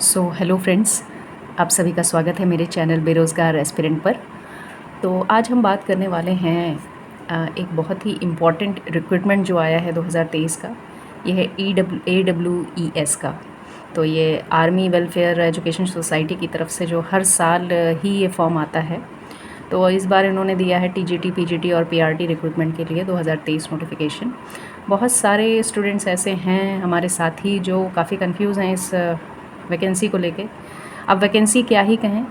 Hello friends, आप सभी का स्वागत है मेरे चैनल बेरोज़गार एस्पिरेंट पर। तो आज हम बात करने वाले हैं एक बहुत ही इम्पॉर्टेंट रिक्रूटमेंट जो आया है 2023 का। ये है AWES का। तो ये आर्मी वेलफेयर एजुकेशन सोसाइटी की तरफ से जो हर साल ही ये फॉर्म आता है। तो इस बार इन्होंने दिया है TGT, PGT और PRT रिक्रूटमेंट के लिए 2023 नोटिफिकेशन। बहुत सारे स्टूडेंट्स ऐसे हैं हमारे साथी जो काफ़ी कंफ्यूज हैं इस वैकेंसी को लेके। अब वैकेंसी क्या ही कहें,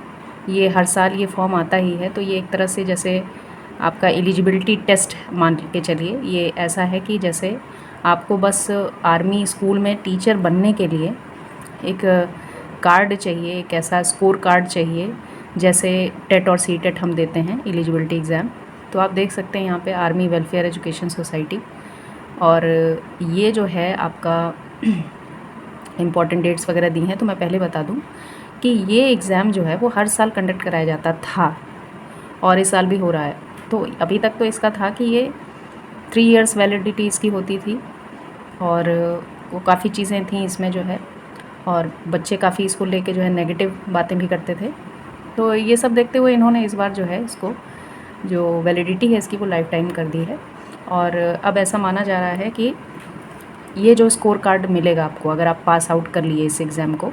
ये हर साल ये फॉर्म आता ही है। तो ये एक तरह से जैसे आपका एलिजिबिलिटी टेस्ट मान के चलिए। ये ऐसा है कि जैसे आपको बस आर्मी स्कूल में टीचर बनने के लिए एक कार्ड चाहिए, एक ऐसा स्कोर कार्ड चाहिए जैसे टेट और सीटेट हम देते हैं एलिजिबिलिटी एग्ज़ाम। तो आप देख सकते हैं यहाँ पे आर्मी वेलफेयर एजुकेशन सोसाइटी। और ये जो है आपका इम्पॉर्टेंट डेट्स वगैरह दी हैं। तो मैं पहले बता दूं कि ये एग्ज़ाम जो है वो हर साल कंडक्ट कराया जाता था और इस साल भी हो रहा है। तो अभी तक तो इसका था कि ये 3 इयर्स वैलिडिटी इसकी होती थी और वो काफ़ी चीज़ें थी इसमें जो है, और बच्चे काफ़ी इसको लेके जो है नेगेटिव बातें भी करते थे। तो ये सब देखते हुए इन्होंने इस बार जो है इसको जो वैलिडिटी है इसकी वो लाइफ टाइम कर दी है। और अब ऐसा माना जा रहा है कि ये जो स्कोर कार्ड मिलेगा आपको अगर आप पास आउट कर लिए इस एग्ज़ाम को,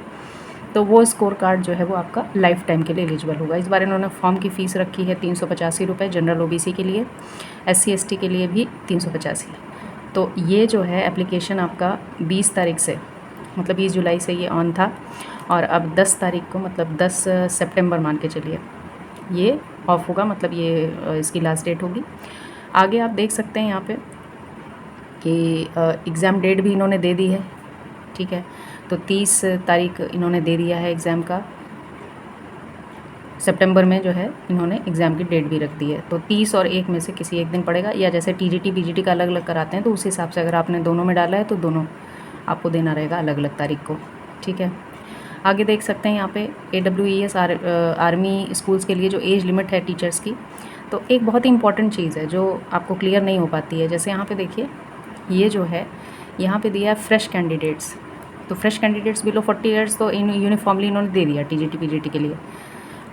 तो वो स्कोर कार्ड जो है वो आपका लाइफ टाइम के लिए एलिजिबल होगा। इस बार इन्होंने फॉर्म की फ़ीस रखी है 385 रुपये जनरल OBC के लिए, SC ST के लिए भी 385। तो ये जो है एप्लीकेशन आपका 20 तारीख से, मतलब 20 जुलाई से ये ऑन था और अब 10 तारीख को, मतलब 10 सितंबर मान के चलिए ये ऑफ होगा, मतलब ये इसकी लास्ट डेट होगी। आगे आप देख सकते हैं यहाँ पे कि एग्ज़ाम डेट भी इन्होंने दे दी है, ठीक है। तो 30 तारीख इन्होंने दे दिया है एग्ज़ाम का, सितंबर में जो है इन्होंने एग्ज़ाम की डेट भी रख दी है। तो 30 और 1 में से किसी एक दिन पड़ेगा, या जैसे TGT PGT का अलग अलग कराते हैं तो उस हिसाब से अगर आपने दोनों में डाला है तो दोनों आपको देना रहेगा अलग अलग तारीख को, ठीक है। आगे देख सकते हैं यहाँ पे AWES आर्मी स्कूल्स के लिए जो एज लिमिट है टीचर्स की, तो एक बहुत ही इंपॉर्टेंट चीज़ है जो आपको क्लियर नहीं हो पाती है। जैसे यहाँ पे देखिए, ये जो है यहाँ पे दिया है फ्रेश कैंडिडेट्स। तो फ्रेश कैंडिडेट्स बिलो 40 ईयर्स तो इन यूनिफॉर्मली इन्होंने दे दिया TGT PGT के लिए।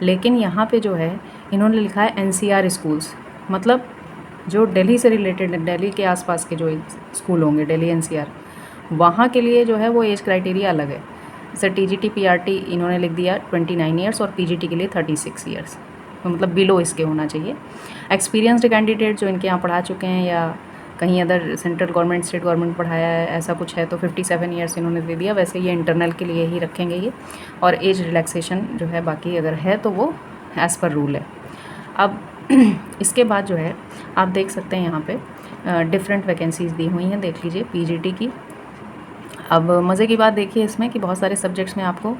लेकिन यहाँ पे जो है इन्होंने लिखा है NCR स्कूल्स, मतलब जो दिल्ली से रिलेटेड है, दिल्ली के आसपास के जो स्कूल होंगे, दिल्ली NCR, वहाँ के लिए जो है वो एज क्राइटेरिया अलग है। जैसे TGT PRT इन्होंने लिख दिया 29 ईयर्स और PGT के लिए 36 ईयर्स, तो मतलब बिलो इसके होना चाहिए। एक्सपीरियंसड कैंडिडेट जो इनके यहाँ पढ़ा चुके हैं या कहीं other central government state government पढ़ाया है ऐसा कुछ है तो 57 ईयर्स इन्होंने दे दिया। वैसे ये इंटरनल के लिए ही रखेंगे ये, और एज रिलैक्सेशन जो है बाकी अगर है तो वो एज़ पर रूल है। अब इसके बाद जो है आप देख सकते हैं यहाँ पे डिफरेंट वैकेंसीज़ दी हुई हैं, देख लीजिए PGT की। अब मज़े की बात देखिए इसमें कि बहुत सारे सब्जेक्ट्स में आपको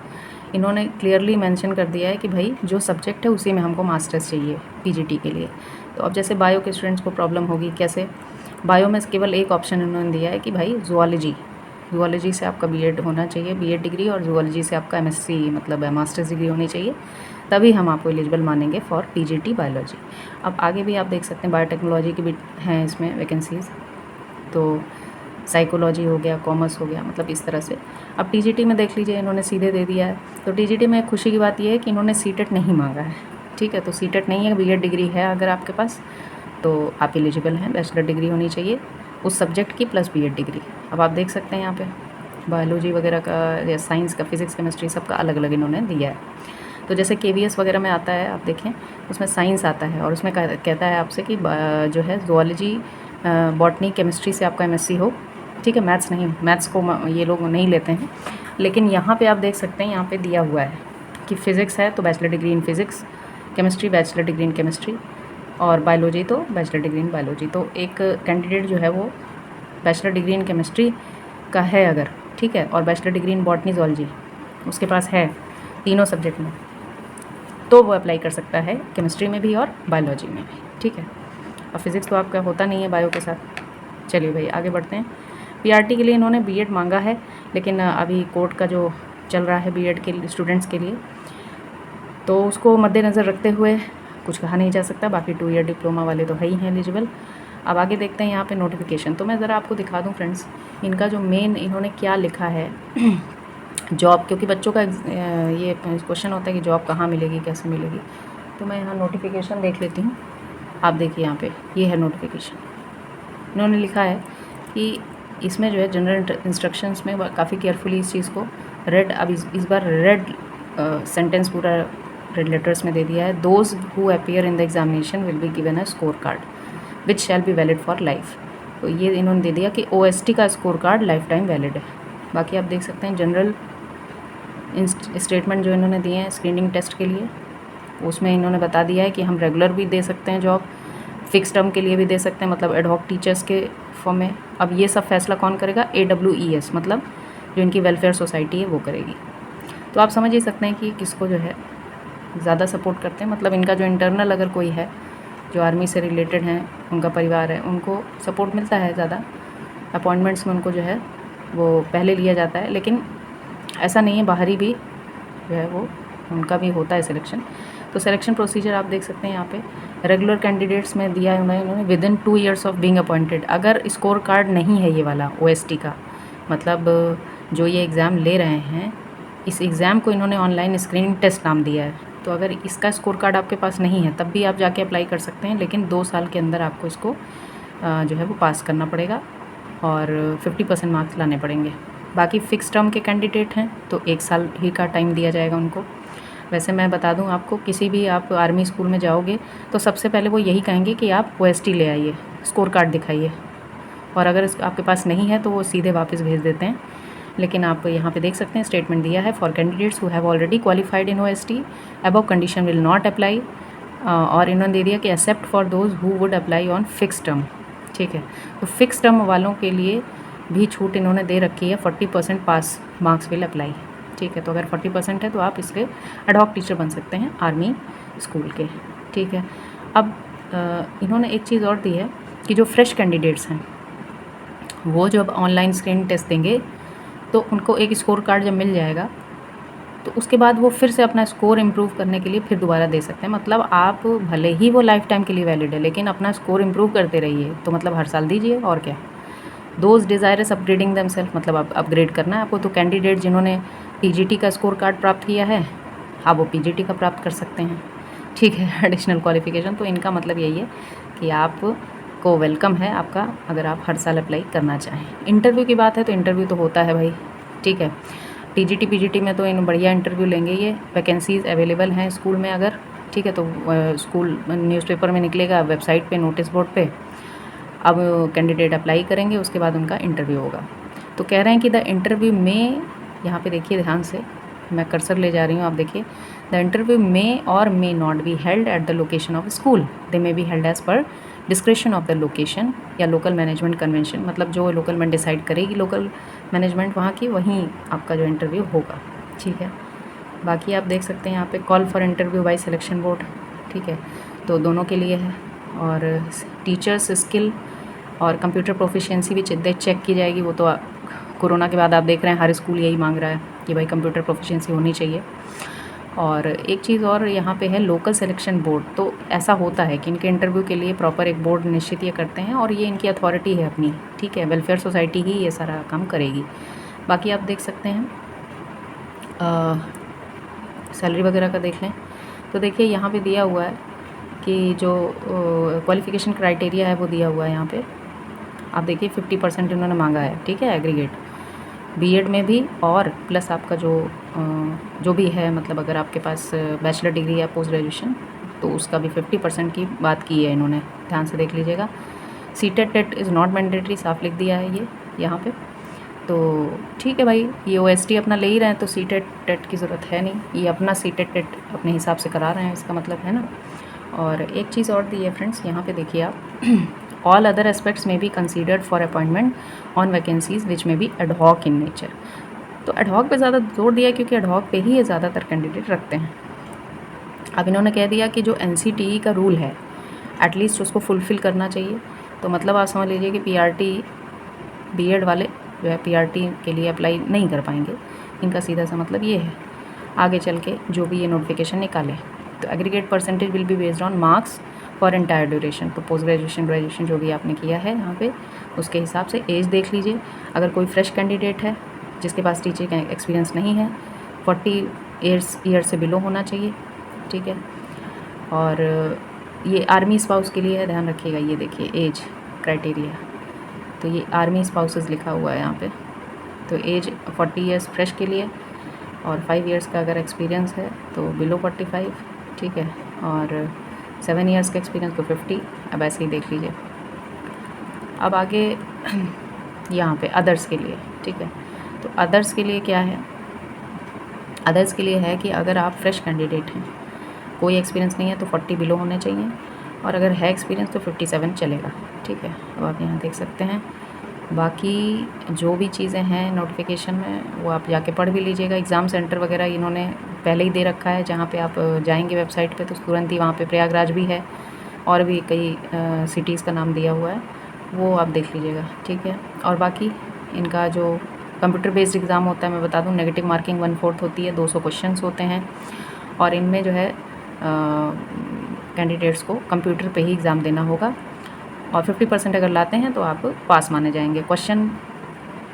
इन्होंने क्लियरली मेंशन कर दिया है कि भाई जो सब्जेक्ट है उसी में हमको मास्टर्स चाहिए PGT के लिए। तो अब जैसे बायो के स्टूडेंट्स को प्रॉब्लम होगी, कैसे? बायो में केवल एक ऑप्शन इन्होंने दिया है कि भाई ज़ूलॉजी से आपका B.Ed होना चाहिए, B.Ed डिग्री, और ज़ूलॉजी से आपका MSc मतलब मास्टर्स डिग्री होनी चाहिए, तभी हम आपको एलिजिबल मानेंगे फॉर PGT बायोलॉजी। अब आगे भी आप देख सकते हैं बायोटेक्नोलॉजी की भी हैं इसमें वैकेंसीज़, तो साइकोलॉजी हो गया, कॉमर्स हो गया, मतलब इस तरह से। अब TGT में देख लीजिए इन्होंने सीधे दे दिया है। तो TGT में खुशी की बात यह है कि इन्होंने सीटेट नहीं मांगा है, ठीक है। तो सीटेट नहीं है, B.Ed डिग्री है अगर आपके पास तो आप एलिजिबल हैं। बैचलर डिग्री होनी चाहिए उस सब्जेक्ट की प्लस B.Ed डिग्री। अब आप देख सकते हैं यहाँ पे बायोलॉजी वगैरह का या साइंस का, फिज़िक्स केमिस्ट्री सबका अलग अलग इन्होंने दिया है। तो जैसे KVS वगैरह में आता है, आप देखें उसमें साइंस आता है और उसमें कहता है आपसे कि जो है ज़ूलॉजी, बॉटनी, केमिस्ट्री से आपका MSc हो, ठीक है। मैथ्स नहीं, मैथ्स को ये लोग नहीं लेते हैं। लेकिन यहाँ पे आप देख सकते हैं यहाँ पे दिया हुआ है कि फ़िज़िक्स है तो bachelor degree in physics, chemistry bachelor degree in chemistry, और बायोलॉजी तो बैचलर डिग्री इन बायोलॉजी। तो एक कैंडिडेट जो है वो बैचलर डिग्री इन केमिस्ट्री का है अगर, ठीक है, और bachelor degree in botany zoology उसके पास है तीनों सब्जेक्ट में, तो वो अप्लाई कर सकता है केमिस्ट्री में भी और बायोलॉजी में भी, ठीक है। और फिज़िक्स तो आपका होता नहीं है बायो के साथ। चलिए भाई आगे बढ़ते हैं। PRT के लिए इन्होंने B.Ed मांगा है, लेकिन अभी कोर्ट का जो चल रहा है B.Ed के स्टूडेंट्स के लिए, तो उसको मद्देनज़र रखते हुए कुछ कहा नहीं जा सकता। बाकी 2 ईयर डिप्लोमा वाले तो है ही हैं एलिजिबल। अब आगे देखते हैं यहाँ पे नोटिफिकेशन। तो मैं ज़रा आपको दिखा दूँ फ्रेंड्स, इनका जो मेन इन्होंने क्या लिखा है जॉब, क्योंकि बच्चों का ये क्वेश्चन होता है कि जॉब कहाँ मिलेगी, कैसे मिलेगी। तो मैं यहाँ नोटिफिकेशन देख लेती हूँ। आप देखिए यहाँ पे ये है नोटिफिकेशन। इन्होंने लिखा है कि इसमें जो है जनरल इंस्ट्रक्शंस में काफ़ी केयरफुली इस चीज़ को रेड, अब इस बार रेड सेंटेंस पूरा रेड लेटर्स में दे दिया है। Those who appear in the examination will be given a score card which shall be valid for life. तो ये इन्होंने दे दिया कि OST का score card life time valid है। बाकी आप देख सकते हैं जनरल स्टेटमेंट जो इन्होंने दिए हैं स्क्रीनिंग टेस्ट के लिए, उसमें इन्होंने बता दिया है कि हम रेगुलर भी दे सकते हैं जॉब, फिक्स टर्म के लिए भी दे सकते हैं, मतलब एडहॉक टीचर्स के फॉर्म में। अब ये सब फैसला कौन करेगा? AWES, मतलब जो इनकी वेलफेयर सोसाइटी है वो करेगी। तो आप समझ ही सकते हैं कि किसको जो है ज़्यादा सपोर्ट करते हैं, मतलब इनका जो इंटरनल अगर कोई है जो आर्मी से रिलेटेड हैं, उनका परिवार है, उनको सपोर्ट मिलता है ज़्यादा। अपॉइंटमेंट्स में उनको जो है वो पहले लिया जाता है, लेकिन ऐसा नहीं है, बाहरी भी जो है वो उनका भी होता है सिलेक्शन। तो सिलेक्शन प्रोसीजर आप देख सकते हैं यहाँ पे रेगुलर कैंडिडेट्स में दिया है उन्होंने within 2 years of being appointed. अगर स्कोर कार्ड नहीं है ये वाला OST का, मतलब जो ये एग्ज़ाम ले रहे हैं, इस एग्ज़ाम को इन्होंने ऑनलाइन स्क्रीनिंग टेस्ट नाम दिया है। तो अगर इसका स्कोर कार्ड आपके पास नहीं है तब भी आप जाके अप्लाई कर सकते हैं, लेकिन 2 साल के अंदर आपको इसको जो है वो पास करना पड़ेगा और 50% मार्क्स लाने पड़ेंगे। बाकी फ़िक्स टर्म के कैंडिडेट हैं तो 1 साल ही का टाइम दिया जाएगा उनको। वैसे मैं बता दूं आपको, किसी भी आप आर्मी स्कूल में जाओगे तो सबसे पहले वो यही कहेंगे कि आप OST ले आइए, स्कोर कार्ड दिखाइए, और अगर आपके पास नहीं है तो वो सीधे वापस भेज देते हैं। लेकिन आप यहाँ पे देख सकते हैं स्टेटमेंट दिया है for candidates who have already qualified in OST above condition will not apply, और इन्होंने दे दिया कि except for those who would apply on fix term. ठीक है, तो फिक्स टर्म वालों के लिए भी छूट इन्होंने दे रखी है, 40% पास मार्क्स विल अप्लाई। ठीक है, तो अगर 40% है तो आप इसके एडहॉक टीचर बन सकते हैं आर्मी स्कूल के। ठीक है, अब इन्होंने एक चीज़ और दी है कि जो फ्रेश कैंडिडेट्स हैं वो जब ऑनलाइन स्क्रीनिंग टेस्ट देंगे तो उनको एक स्कोर कार्ड जब मिल जाएगा तो उसके बाद वो फिर से अपना स्कोर इम्प्रूव करने के लिए फिर दोबारा दे सकते हैं। मतलब आप भले ही वो लाइफ टाइम के लिए वैलिड है, लेकिन अपना स्कोर इम्प्रूव करते रहिए, तो मतलब हर साल दीजिए और क्या। दोज डिज़ायरस अपग्रेडिंग देमसेल्फ, मतलब आप अपग्रेड करना है आपको। तो कैंडिडेट जिन्होंने PGT का स्कोर कार्ड प्राप्त किया है, आप वो PGT का प्राप्त कर सकते हैं। ठीक है, एडिशनल क्वालिफिकेशन। तो इनका मतलब यही है कि आप को वेलकम है आपका, अगर आप हर साल अप्लाई करना चाहें। इंटरव्यू की बात है तो इंटरव्यू तो होता है भाई। ठीक है, TGT PGT में तो इन बढ़िया इंटरव्यू लेंगे ये। वैकेंसीज़ अवेलेबल हैं स्कूल में अगर, ठीक है, तो स्कूल न्यूज़पेपर में निकलेगा, वेबसाइट पे, नोटिस बोर्ड पे। अब कैंडिडेट अप्लाई करेंगे, उसके बाद उनका इंटरव्यू होगा। तो कह रहे हैं कि द इंटरव्यू में, यहाँ पे देखिए ध्यान से, मैं कर्सर ले जा रही हूँ, आप देखिए, द इंटरव्यू मे और may not be held at the location of school, they may be held as per description of the location या लोकल मैनेजमेंट कन्वेंशन। मतलब जो लोकल में डिसाइड करेगी लोकल मैनेजमेंट वहाँ की, वहीं आपका जो इंटरव्यू होगा। ठीक है, बाकी आप देख सकते हैं यहाँ पे call for interview by selection board. ठीक है, तो दोनों के लिए है, और टीचर्स स्किल और कंप्यूटर प्रोफिशिएंसी भी चेक की जाएगी। वो तो कोरोना के बाद आप देख रहे हैं हर स्कूल यही मांग रहा है कि भाई कंप्यूटर प्रोफिशिएंसी होनी चाहिए। और एक चीज़ और यहाँ पे है लोकल सिलेक्शन बोर्ड। तो ऐसा होता है कि इनके इंटरव्यू के लिए प्रॉपर एक बोर्ड निश्चित ये करते हैं, और ये इनकी अथॉरिटी है अपनी। ठीक है, वेलफेयर सोसाइटी ही ये सारा काम करेगी। बाकी आप देख सकते हैं सैलरी वगैरह का देख लें तो देखिए यहाँ पे दिया हुआ है कि जो क्वालिफ़िकेशन क्राइटेरिया है वो दिया हुआ है यहाँ पे। आप देखिए 50% इन्होंने मांगा है। ठीक है, एग्रीगेट B.Ed में भी, और प्लस आपका जो भी है, मतलब अगर आपके पास बैचलर डिग्री या पोस्ट ग्रेजुएशन, तो उसका भी 50% की बात की है इन्होंने। ध्यान से देख लीजिएगा। CTET TET is not mandatory, साफ लिख दिया है ये यहाँ पे। तो ठीक है भाई, ये OST अपना ले ही रहे हैं तो सीटेट टेट की ज़रूरत है नहीं, ये अपना सीटेट टेट अपने हिसाब से करा रहे हैं, इसका मतलब है ना। और एक चीज़ और दी है फ्रेंड्स, यहाँ पे देखिए आप all other aspects may be considered for appointment on vacancies which may be ad hoc in nature. तो एडहॉक पे ज़्यादा जोर दिया है क्योंकि एडहॉक पे ही ये ज़्यादातर कैंडिडेट रखते हैं। अब इन्होंने कह दिया कि जो NCTE का रूल है एटलीस्ट उसको फुलफ़िल करना चाहिए। तो मतलब आप समझ लीजिए कि PRT B.Ed वाले जो है PRT के लिए अप्लाई नहीं कर पाएंगे। इनका सीधा सा मतलब ये है, आगे चल के जो भी ये नोटिफिकेशन निकाले तो aggregate percentage will be based on marks for entire duration. तो पोस्ट ग्रेजुएशन ग्रेजुएशन जो भी आपने किया है यहाँ पे, उसके हिसाब से एज देख लीजिए। अगर कोई फ्रेश कैंडिडेट है जिसके पास टीचिंग एक्सपीरियंस नहीं है 40 ईयर से बिलो होना चाहिए, ठीक है। और ये आर्मी स्पाउस के लिए है, ध्यान रखिएगा। ये देखिए एज क्राइटेरिया, तो ये आर्मी स्पाउसेस लिखा हुआ है यहाँ पे। तो एज 40 ईयर्स फ्रेश के लिए, और 5 ईयर्स का अगर एक्सपीरियंस है तो बिलो 45, ठीक है। और 7 ईयर्स का एक्सपीरियंस तो 50। अब ऐसे ही देख लीजिए। अब आगे यहाँ पे अदर्स के लिए, ठीक है। तो अदर्स के लिए क्या है, अदर्स के लिए है कि अगर आप फ्रेश कैंडिडेट हैं, कोई एक्सपीरियंस नहीं है तो 40 बिलो होने चाहिए, और अगर है एक्सपीरियंस तो 57 चलेगा, ठीक है। अब आप यहाँ देख सकते हैं। बाकी जो भी चीज़ें हैं नोटिफिकेशन में वो आप जाके पढ़ भी लीजिएगा। एग्ज़ाम सेंटर वगैरह इन्होंने पहले ही दे रखा है, जहाँ पे आप जाएंगे वेबसाइट पे तो तुरंत ही वहाँ पे प्रयागराज भी है, और भी कई सिटीज़ का नाम दिया हुआ है, वो आप देख लीजिएगा, ठीक है। और बाकी इनका जो कंप्यूटर बेस्ड एग्ज़ाम होता है, मैं बता दूं, नेगेटिव मार्किंग 1/4 होती है, 200 क्वेश्चंस होते हैं, और इनमें जो है कैंडिडेट्स को कंप्यूटर पे ही एग्ज़ाम देना होगा, और 50% अगर लाते हैं तो आप पास माने जाएंगे। क्वेश्चन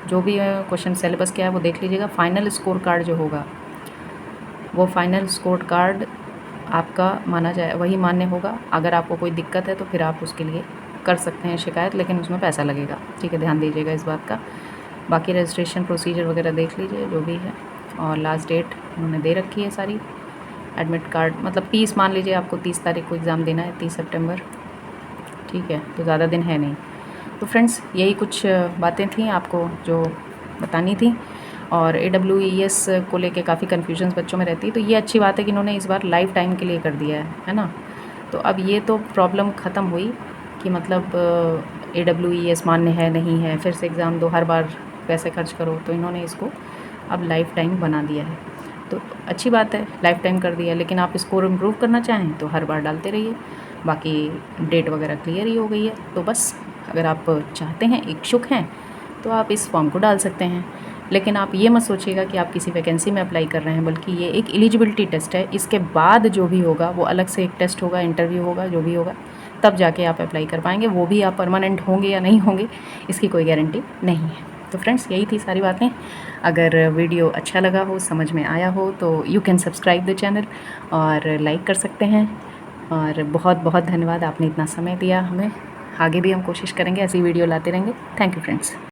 जो भी है, क्वेश्चन सिलेबस क्या है वो देख लीजिएगा। फाइनल स्कोर कार्ड जो होगा, वो फाइनल स्कोर कार्ड आपका माना जाए, वही मान्य होगा। अगर आपको कोई दिक्कत है तो फिर आप उसके लिए कर सकते हैं शिकायत, लेकिन उसमें पैसा लगेगा, ठीक है, ध्यान दीजिएगा इस बात का। बाकी रजिस्ट्रेशन प्रोसीजर वगैरह देख लीजिए जो भी है, और लास्ट डेट उन्होंने दे रखी है सारी। एडमिट कार्ड मतलब 30 मान लीजिए, आपको 30 तारीख को एग्ज़ाम देना है, 30 सितंबर, ठीक है, तो ज़्यादा दिन है नहीं। तो फ्रेंड्स यही कुछ बातें थी आपको जो बतानी थी। और AWES को लेके काफ़ी कन्फ्यूजन्स बच्चों में रहती है, तो ये अच्छी बात है कि इन्होंने इस बार लाइफ टाइम के लिए कर दिया है ना। तो अब ये तो प्रॉब्लम ख़त्म हुई कि मतलब AWES मान्य है नहीं है, फिर से एग्ज़ाम दो, हर बार पैसे खर्च करो, तो इन्होंने इसको अब लाइफ टाइम बना दिया है। तो अच्छी बात है, लाइफ टाइम कर दिया, लेकिन आप स्कोर इम्प्रूव करना चाहें तो हर बार डालते रहिए। बाकी डेट वगैरह क्लियर ही हो गई है, तो बस अगर आप चाहते हैं, इच्छुक हैं, तो आप इस फॉर्म को डाल सकते हैं। लेकिन आप ये मत सोचिएगा कि आप किसी वैकेंसी में अप्लाई कर रहे हैं, बल्कि ये एक एलिजिबिलिटी टेस्ट है। इसके बाद जो भी होगा वो अलग से एक टेस्ट होगा, इंटरव्यू होगा, जो भी होगा, तब जाके आप अप्लाई कर पाएंगे। वो भी आप परमानेंट होंगे या नहीं होंगे, इसकी कोई गारंटी नहीं है। तो फ्रेंड्स यही थी सारी बातें। अगर वीडियो अच्छा लगा हो, समझ में आया हो, तो you can subscribe the channel और लाइक कर सकते हैं। और बहुत बहुत धन्यवाद, आपने इतना समय दिया हमें। आगे भी हम कोशिश करेंगे ऐसी वीडियो लाते रहेंगे। Thank you friends.